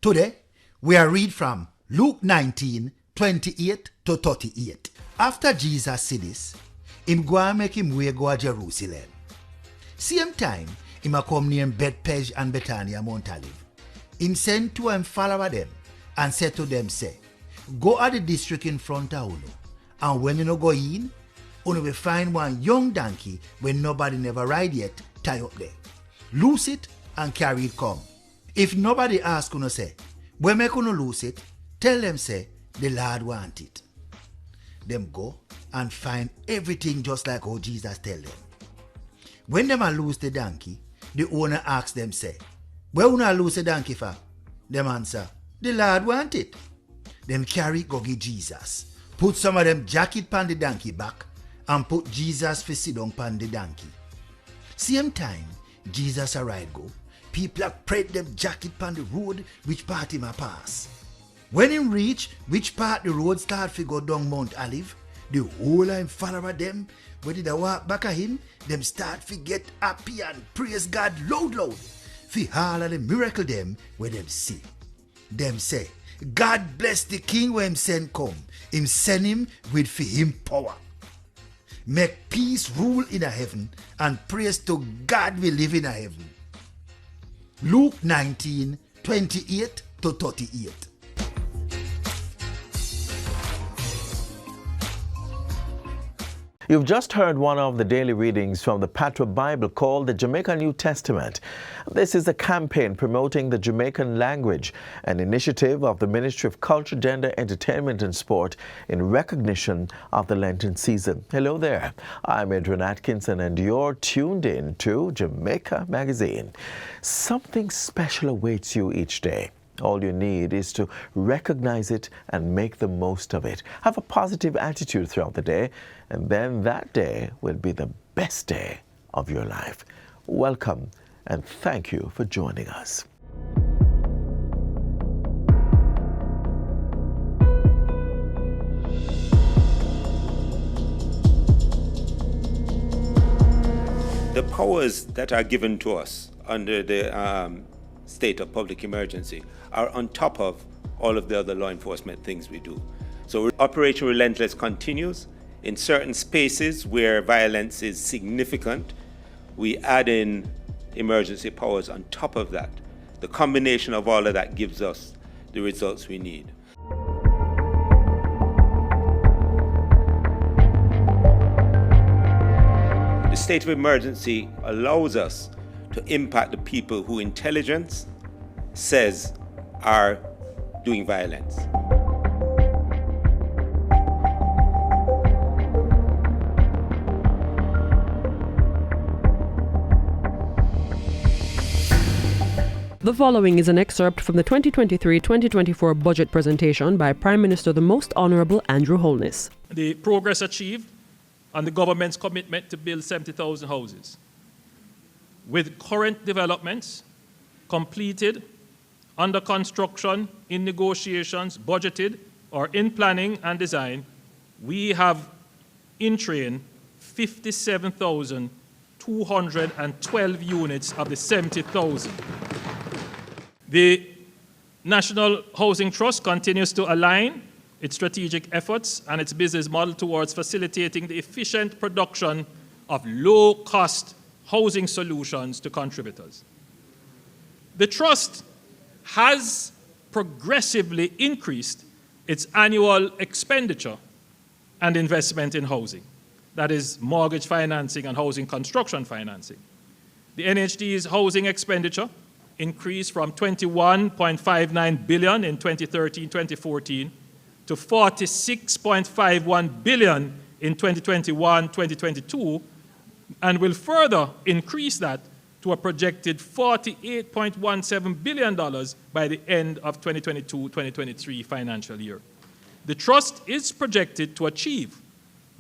Today, we are read from Luke 19:28 to 38. After Jesus said this, him go and make him way go to Jerusalem. Same time, him a come near Bethpage and Bethania Mount Olive. Him send two and follow them and said to them, say, go at the district in front of Uno, and when you no go in, Uno will find one young donkey when nobody never ride yet, tie up there. Loose it and carry it come. If nobody ask Uno say, when make Uno loose it, tell them say, the Lord want it. Them go and find everything just like how Jesus tell them. When them a lose the donkey, the owner asks them say, where Uno lose the donkey for? Them answer, the Lord want it. Them carry go give Jesus. Put some of them jacket pan the donkey back and put Jesus for sit down pan the donkey. Same time, Jesus a ride go, people a spread them jacket pan the road which part him a pass. When him reach which part the road start to go down Mount Olive, the whole of him follower them, when they walk back at him, them start to get happy and praise God loud. For all of the miracle them where them see. Them say, God bless the king when him send come. Him send him with for him power. Make peace rule in a heaven and praise to God we live in a heaven. Luke 19:28 to 38. You've just heard one of the daily readings from the Patra Bible called the Jamaica New Testament. This is a campaign promoting the Jamaican language, an initiative of the Ministry of Culture, Gender, Entertainment and Sport in recognition of the Lenten season. Hello there, I'm Adrian Atkinson and you're tuned in to Jamaica Magazine. Something special awaits you each day. All you need is to recognize it and make the most of it. Have a positive attitude throughout the day, and then that day will be the best day of your life. Welcome, and thank you for joining us. The powers that are given to us under the state of public emergency are on top of all of the other law enforcement things we do. So Operation Relentless continues. In certain spaces where violence is significant, we add in emergency powers on top of that. The combination of all of that gives us the results we need. The state of emergency allows us to impact the people who intelligence says are doing violence. The following is an excerpt from the 2023-2024 budget presentation by Prime Minister the Most Honourable Andrew Holness. The progress achieved and the government's commitment to build 70,000 houses. With current developments completed, under construction, in negotiations, budgeted, or in planning and design, we have in train 57,212 units of the 70,000. The National Housing Trust continues to align its strategic efforts and its business model towards facilitating the efficient production of low-cost housing solutions to contributors. The Trust has progressively increased its annual expenditure and investment in housing, that is mortgage financing and housing construction financing. The NHD's housing expenditure increased from $21.59 billion in 2013-2014 to $46.51 billion in 2021-2022, and will further increase that to a projected $48.17 billion by the end of 2022-2023 financial year. The Trust is projected to achieve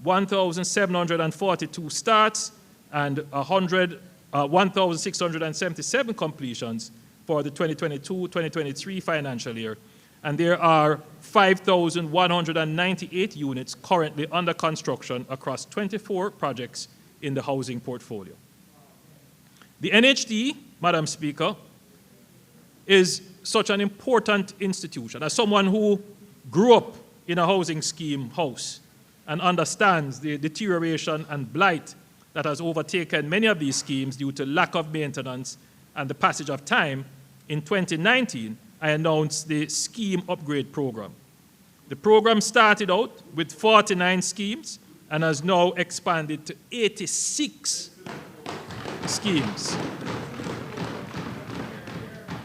1,742 starts and 1,677 completions for the 2022-2023 financial year, and there are 5,198 units currently under construction across 24 projects in the housing portfolio. The NHD, Madam Speaker, is such an important institution, as someone who grew up in a housing scheme house and understands the deterioration and blight that has overtaken many of these schemes due to lack of maintenance and the passage of time, in 2019, I announced the Scheme Upgrade Program. The program started out with 49 schemes and has now expanded to 86 schemes.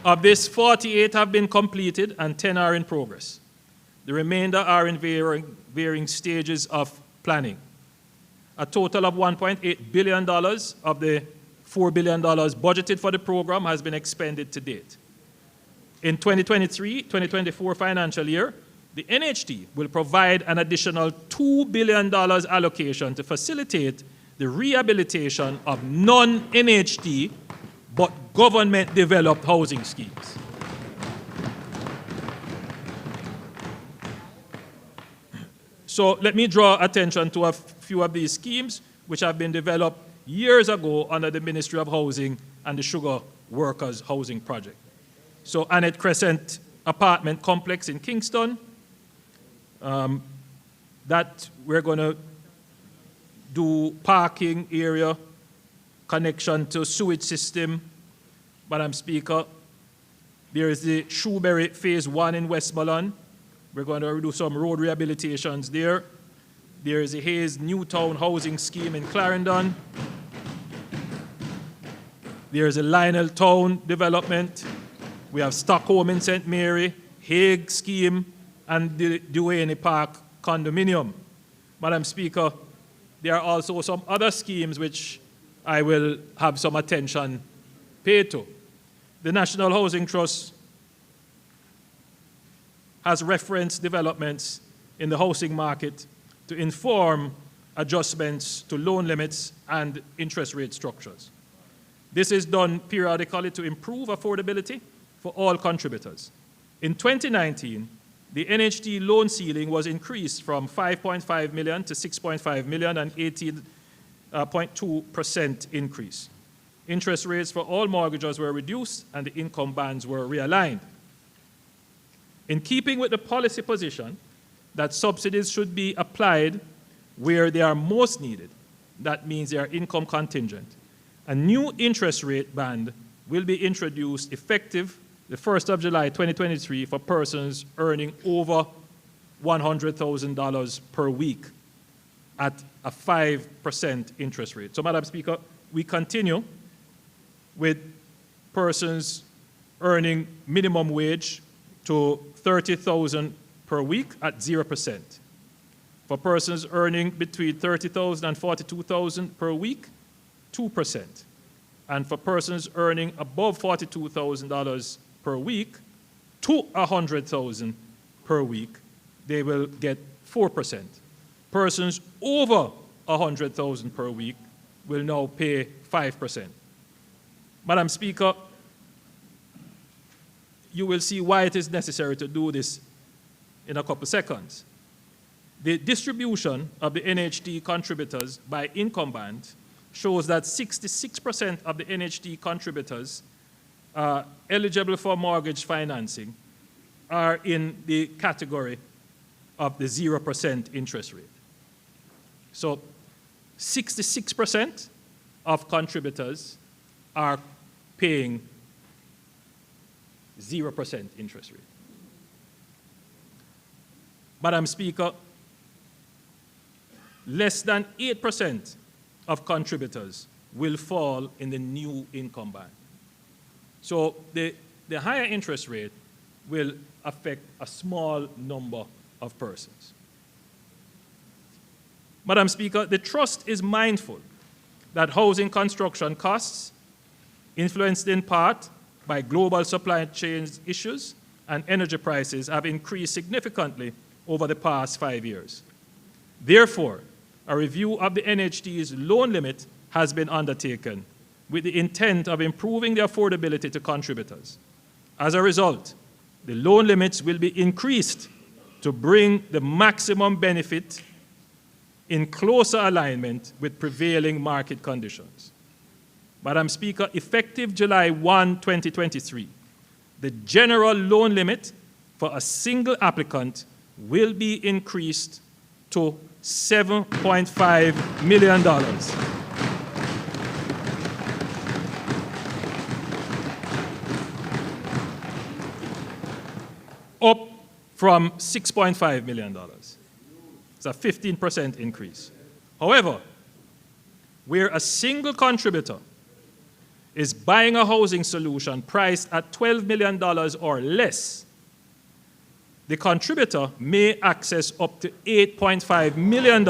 Of this, 48 have been completed and 10 are in progress. The remainder are in varying stages of planning. A total of $1.8 billion of the $4 billion budgeted for the program has been expended to date. In 2023-2024 financial year, the NHT will provide an additional $2 billion allocation to facilitate the rehabilitation of non-NHT but government-developed housing schemes. So let me draw attention to a few of these schemes which have been developed years ago under the Ministry of Housing and the Sugar Workers Housing Project. So Annette Crescent Apartment Complex in Kingston, that we're going to do parking area, connection to sewage system. Madam Speaker, there is the Shoeberry Phase 1 in Westmoreland. We're going to do some road rehabilitations there. There is a Hayes Newtown housing scheme in Clarendon. There is a Lionel Town development. We have Stockholm in St. Mary, Hague scheme, and the Duane Park condominium. Madam Speaker, there are also some other schemes which I will have some attention paid to. The National Housing Trust has referenced developments in the housing market to inform adjustments to loan limits and interest rate structures. This is done periodically to improve affordability for all contributors. In 2019, the NHT loan ceiling was increased from 5.5 million to 6.5 million, an 18.2% increase. Interest rates for all mortgages were reduced and the income bands were realigned. In keeping with the policy position that subsidies should be applied where they are most needed, that means they are income contingent, a new interest rate band will be introduced effective the 1st of July 2023 for persons earning over $100,000 per week at a 5% interest rate. So, Madam Speaker, we continue with persons earning minimum wage to $30,000 per week at 0%. For persons earning between $30,000 and $42,000 per week, 2%. And for persons earning above $42,000 per week to $100,000 per week, they will get 4%. Persons over $100,000 per week will now pay 5%. Madam Speaker, you will see why it is necessary to do this in a couple seconds. The distribution of the NHT contributors by income band shows that 66% of the NHT contributors eligible for mortgage financing are in the category of the 0% interest rate. So 66% of contributors are paying 0% interest rate. Madam Speaker, less than 8% of contributors will fall in the new income band. So the higher interest rate will affect a small number of persons. Madam Speaker, the Trust is mindful that housing construction costs, influenced in part by global supply chain issues and energy prices, have increased significantly over the past 5 years. Therefore, a review of the NHT's loan limit has been undertaken with the intent of improving the affordability to contributors. As a result, the loan limits will be increased to bring the maximum benefit in closer alignment with prevailing market conditions. Madam Speaker, effective July 1, 2023, the general loan limit for a single applicant will be increased to $7.5 million. Up from $6.5 million. It's a 15% increase. However, where a single contributor is buying a housing solution priced at $12 million or less, the contributor may access up to $8.5 million.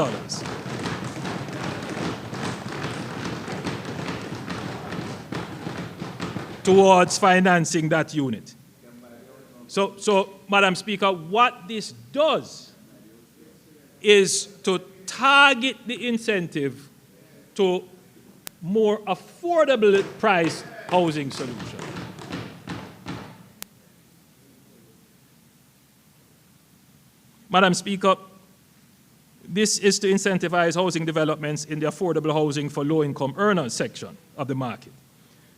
Towards financing that unit. So, Madam Speaker, what this does is to target the incentive to more affordable priced housing solution. Madam Speaker, this is to incentivize housing developments in the affordable housing for low-income earners section of the market.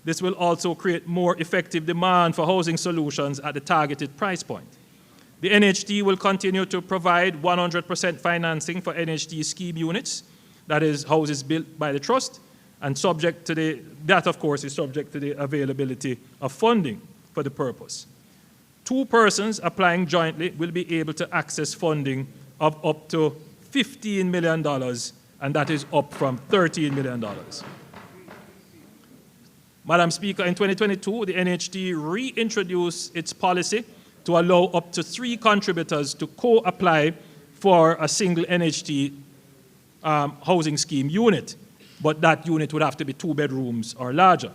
This will also create more effective demand for housing solutions at the targeted price point. The NHD will continue to provide 100% financing for NHD scheme units, that is, houses built by the trust, and that, of course, is subject to the availability of funding for the purpose. 2 persons applying jointly will be able to access funding of up to $15 million, and that is up from $13 million. Madam Speaker, in 2022, the NHD reintroduced its policy to allow up to 3 contributors to co-apply for a single NHD housing scheme unit, but that unit would have to be 2 bedrooms or larger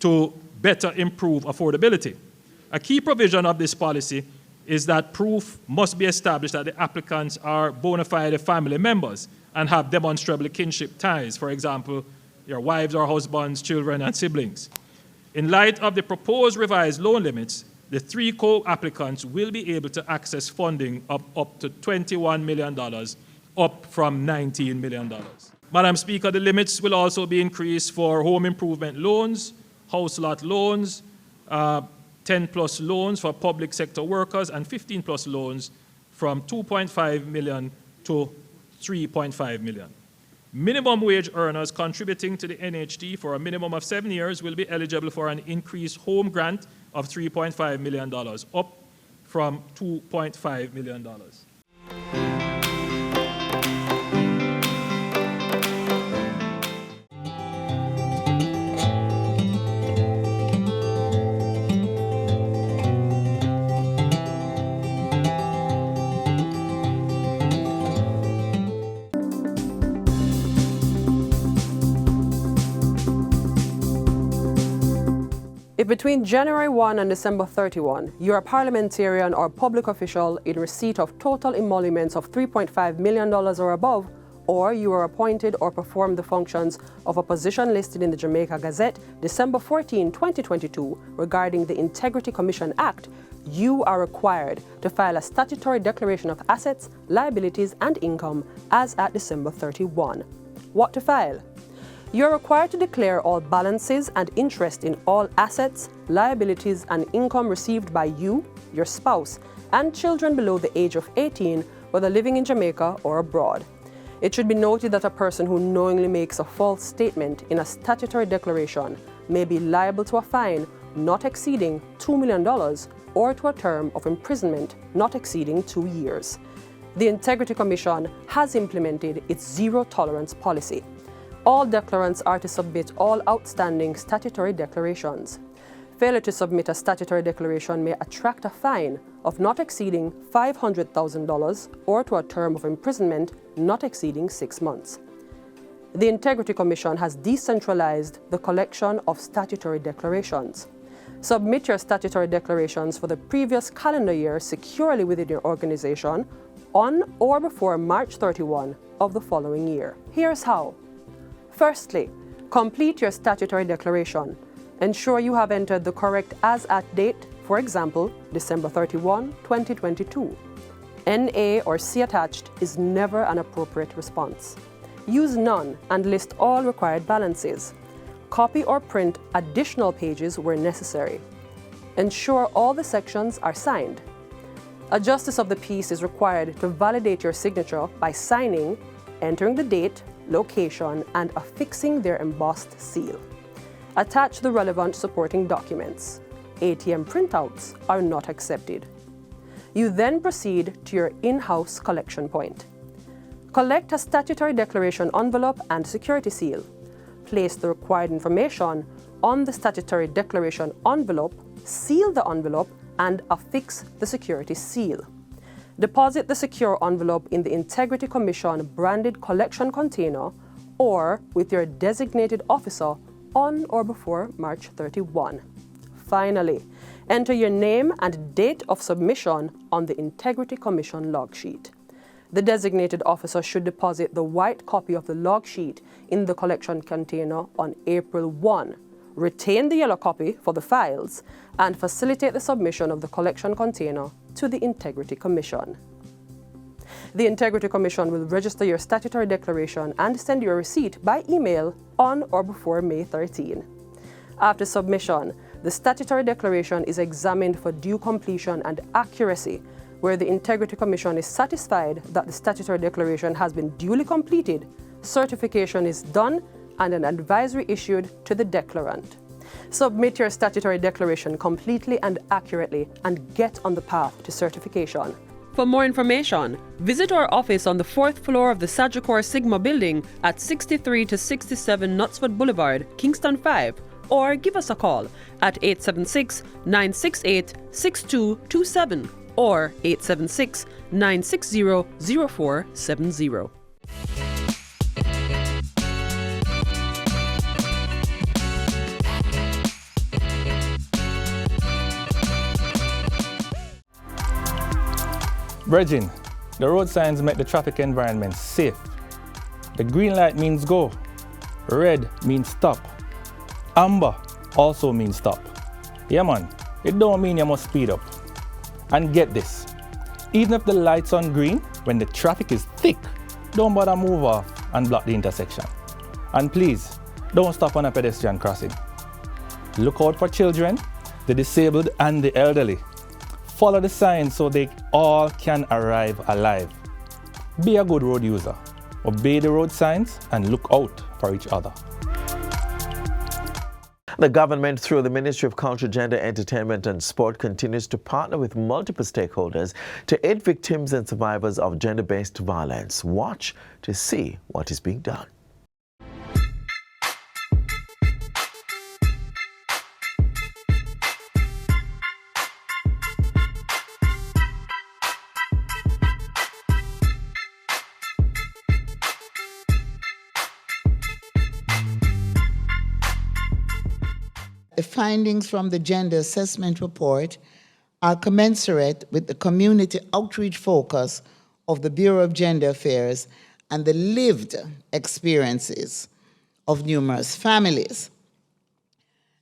to better improve affordability. A key provision of this policy is that proof must be established that the applicants are bona fide family members and have demonstrable kinship ties, for example, your wives or husbands, children, and siblings. In light of the proposed revised loan limits, the 3 co-applicants will be able to access funding of up to $21 million, up from $19 million. Madam Speaker, the limits will also be increased for home improvement loans, house lot loans, 10-plus loans for public sector workers, and 15-plus loans from $2.5 million to $3.5 million. Minimum wage earners contributing to the NHD for a minimum of 7 years will be eligible for an increased home grant of $3.5 million, up from $2.5 million. If between January 1 and December 31, you're a parliamentarian or public official in receipt of total emoluments of $3.5 million or above, or you are appointed or performed the functions of a position listed in the Jamaica Gazette, December 14, 2022, regarding the Integrity Commission Act, you are required to file a statutory declaration of assets, liabilities, and income as at December 31. What to file? You're required to declare all balances and interest in all assets, liabilities, and income received by you, your spouse, and children below the age of 18, whether living in Jamaica or abroad. It should be noted that a person who knowingly makes a false statement in a statutory declaration may be liable to a fine not exceeding $2 million or to a term of imprisonment not exceeding 2 years. The Integrity Commission has implemented its zero-tolerance policy. All declarants are to submit all outstanding statutory declarations. Failure to submit a statutory declaration may attract a fine of not exceeding $500,000 or to a term of imprisonment not exceeding 6 months. The Integrity Commission has decentralized the collection of statutory declarations. Submit your statutory declarations for the previous calendar year securely within your organization on or before March 31 of the following year. Here's how. Firstly, complete your statutory declaration. Ensure you have entered the correct as-at date, for example, December 31, 2022. NA or C attached is never an appropriate response. Use none and list all required balances. Copy or print additional pages where necessary. Ensure all the sections are signed. A justice of the peace is required to validate your signature by signing, entering the date, location, and affixing their embossed seal. Attach the relevant supporting documents. ATM printouts are not accepted. You then proceed to your in-house collection point. Collect a statutory declaration envelope and security seal. Place the required information on the statutory declaration envelope, seal the envelope, and affix the security seal. Deposit the secure envelope in the Integrity Commission branded collection container or with your designated officer on or before March 31. Finally, enter your name and date of submission on the Integrity Commission log sheet. The designated officer should deposit the white copy of the log sheet in the collection container on April 1, retain the yellow copy for the files, and facilitate the submission of the collection container to the Integrity Commission. The Integrity Commission will register your statutory declaration and send you a receipt by email on or before May 13. After submission, the statutory declaration is examined for due completion and accuracy, where the Integrity Commission is satisfied that the statutory declaration has been duly completed, certification is done, and an advisory issued to the declarant. Submit your statutory declaration completely and accurately and get on the path to certification. For more information, visit our office on the 4th floor of the Sagicor Sigma building at 63 to 67 Knutsford Boulevard, Kingston 5, or give us a call at 876-968-6227 or 876-960-0470. Brethren, the road signs make the traffic environment safe. The green light means go. Red means stop. Amber also means stop. Yeah man, it don't mean you must speed up. And get this, even if the light's on green, when the traffic is thick, don't bother move off and block the intersection. And please, don't stop on a pedestrian crossing. Look out for children, the disabled and the elderly. Follow the signs so they all can arrive alive. Be a good road user. Obey the road signs and look out for each other. The government, through the Ministry of Culture, Gender, Entertainment and Sport, continues to partner with multiple stakeholders to aid victims and survivors of gender-based violence. Watch to see what is being done. The findings from the Gender Assessment Report are commensurate with the community outreach focus of the Bureau of Gender Affairs and the lived experiences of numerous families.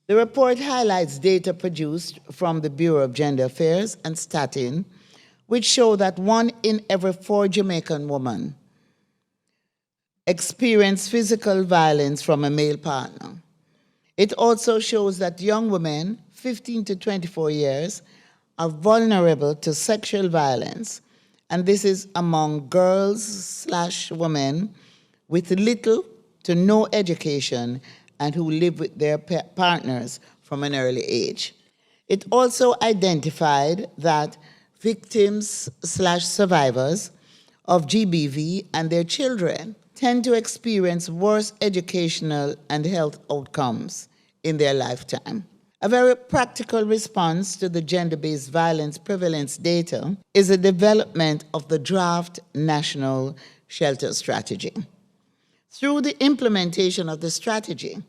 The report highlights data produced from the Bureau of Gender Affairs and Statin, which show that 1 in every 4 Jamaican women experience physical violence from a male partner. It also shows that young women, 15 to 24 years, are vulnerable to sexual violence, and this is among girls/women with little to no education and who live with their partners from an early age. It also identified that victims/survivors of GBV and their children tend to experience worse educational and health outcomes in their lifetime. A very practical response to the gender-based violence prevalence data is the development of the draft National Shelter Strategy. Through the implementation of the strategy,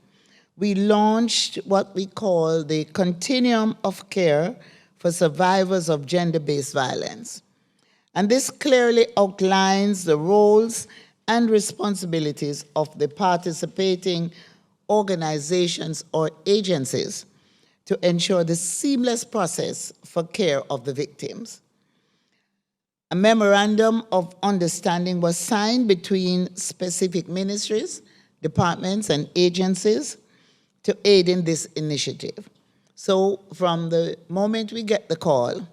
we launched what we call the Continuum of Care for Survivors of Gender-Based Violence. And this clearly outlines the roles and responsibilities of the participating organizations or agencies to ensure the seamless process for care of the victims. A memorandum of understanding was signed between specific ministries, departments, and agencies to aid in this initiative. So from the moment we get the call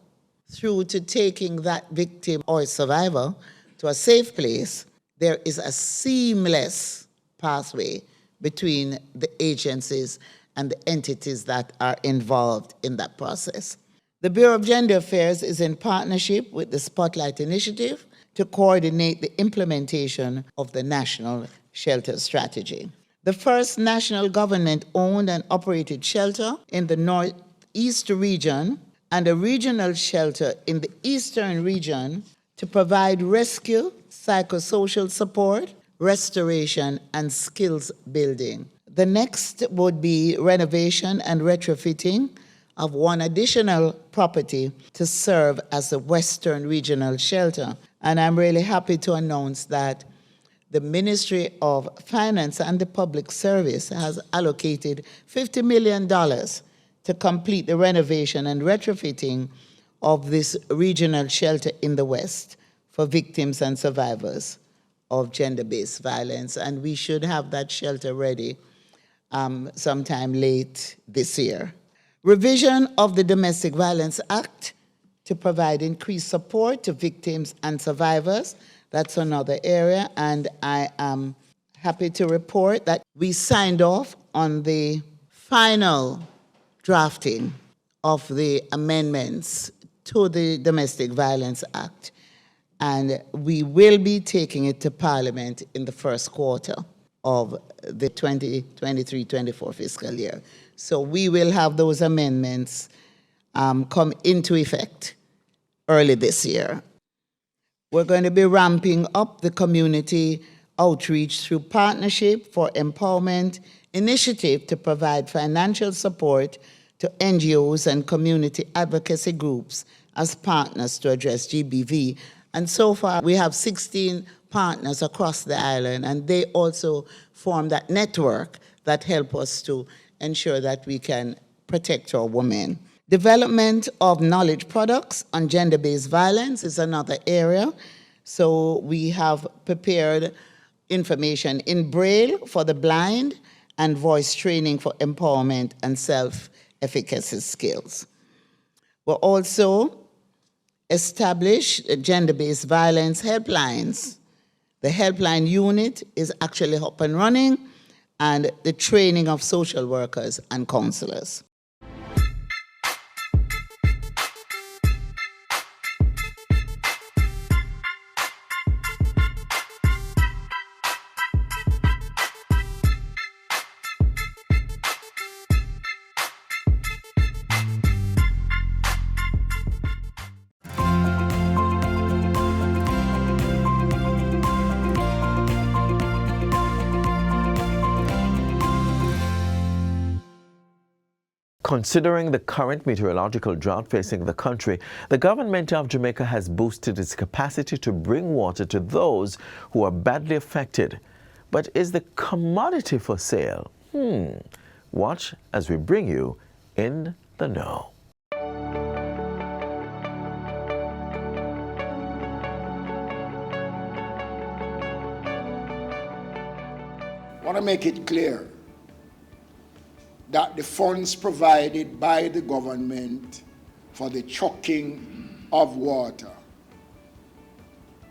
through to taking that victim or survivor to a safe place, there is a seamless pathway between the agencies and the entities that are involved in that process. The Bureau of Gender Affairs is in partnership with the Spotlight Initiative to coordinate the implementation of the National Shelter Strategy. The first national government-owned and operated shelter in the Northeast region and a regional shelter in the Eastern region to provide rescue, psychosocial support, restoration, and skills building. The next would be renovation and retrofitting of one additional property to serve as a Western regional shelter. And I'm really happy to announce that the Ministry of Finance and the Public Service has allocated $50 million to complete the renovation and retrofitting of this regional shelter in the West for victims and survivors of gender-based violence. And we should have that shelter ready sometime late this year. Revision of the Domestic Violence Act to provide increased support to victims and survivors. That's another area, and I am happy to report that we signed off on the final drafting of the amendments to the Domestic Violence Act, and we will be taking it to Parliament in the first quarter of the 2023-24 fiscal year. So we will have those amendments come into effect early this year. We're going to be ramping up the community outreach through Partnership for Empowerment initiative to provide financial support to NGOs and community advocacy groups as partners to address GBV. And so far, we have 16 partners across the island, and they also form that network that help us to ensure that we can protect our women. Development of knowledge products on gender-based violence is another area. So we have prepared information in Braille for the blind and voice training for empowerment and self-efficacy skills. We'll also establish gender-based violence helplines. The helpline unit is actually up and running, and the training of social workers and counselors. Considering the current meteorological drought facing the country, the government of Jamaica has boosted its capacity to bring water to those who are badly affected. But is the commodity for sale? Watch as we bring you In the Know. I want to make it clear that the funds provided by the government for the trucking of water,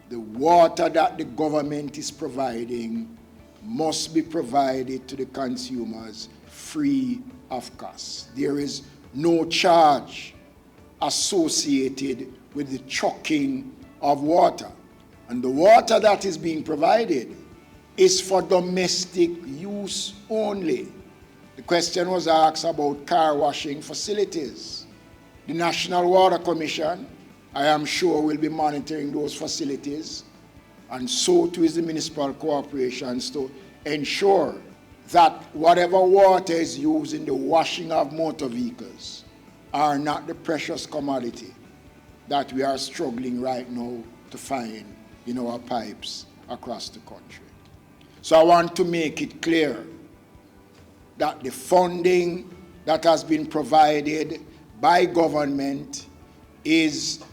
the water that the government is providing must be provided to the consumers free of cost. There is no charge associated with the trucking of water. And the water that is being provided is for domestic use only. The question was asked about car washing facilities. The National Water Commission, I am sure, will be monitoring those facilities, and so too is the municipal corporations, to ensure that whatever water is used in the washing of motor vehicles are not the precious commodity that we are struggling right now to find in our pipes across the country. So I want to make it clear that the funding that has been provided by government is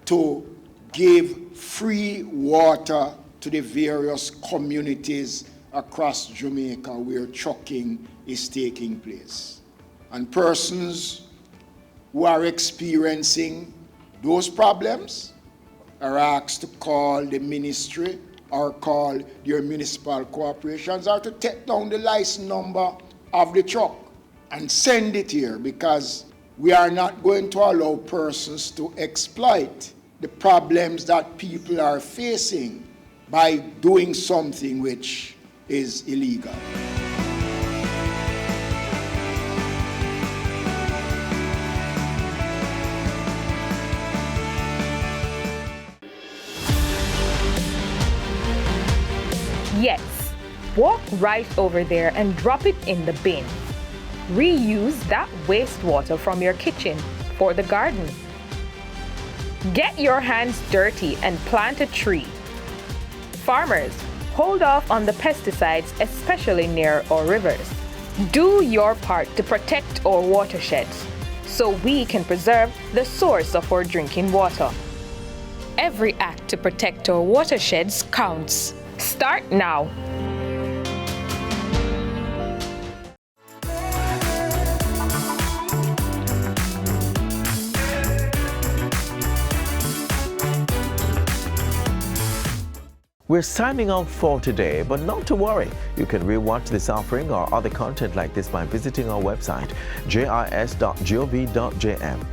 to give free water to the various communities across Jamaica where trucking is taking place. And persons who are experiencing those problems are asked to call the ministry or call your municipal corporations or to take down the license number of the truck and send it here, because we are not going to allow persons to exploit the problems that people are facing by doing something which is illegal. Yes, walk right over there and drop it in the bin. Reuse that wastewater from your kitchen for the garden. Get your hands dirty and plant a tree. Farmers, hold off on the pesticides, especially near our rivers. Do your part to protect our watersheds so we can preserve the source of our drinking water. Every act to protect our watersheds counts. Start now. We're signing out for today, but not to worry. You can rewatch this offering or other content like this by visiting our website, jis.gov.jm.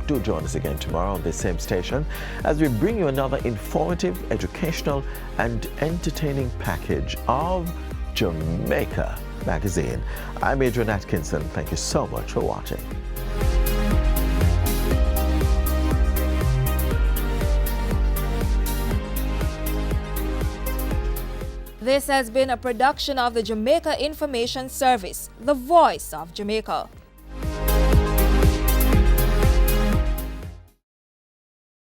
Do join us again tomorrow on this same station as we bring you another informative, educational, and entertaining package of Jamaica Magazine. I'm Adrian Atkinson. Thank you so much for watching. This has been a production of the Jamaica Information Service, the voice of Jamaica.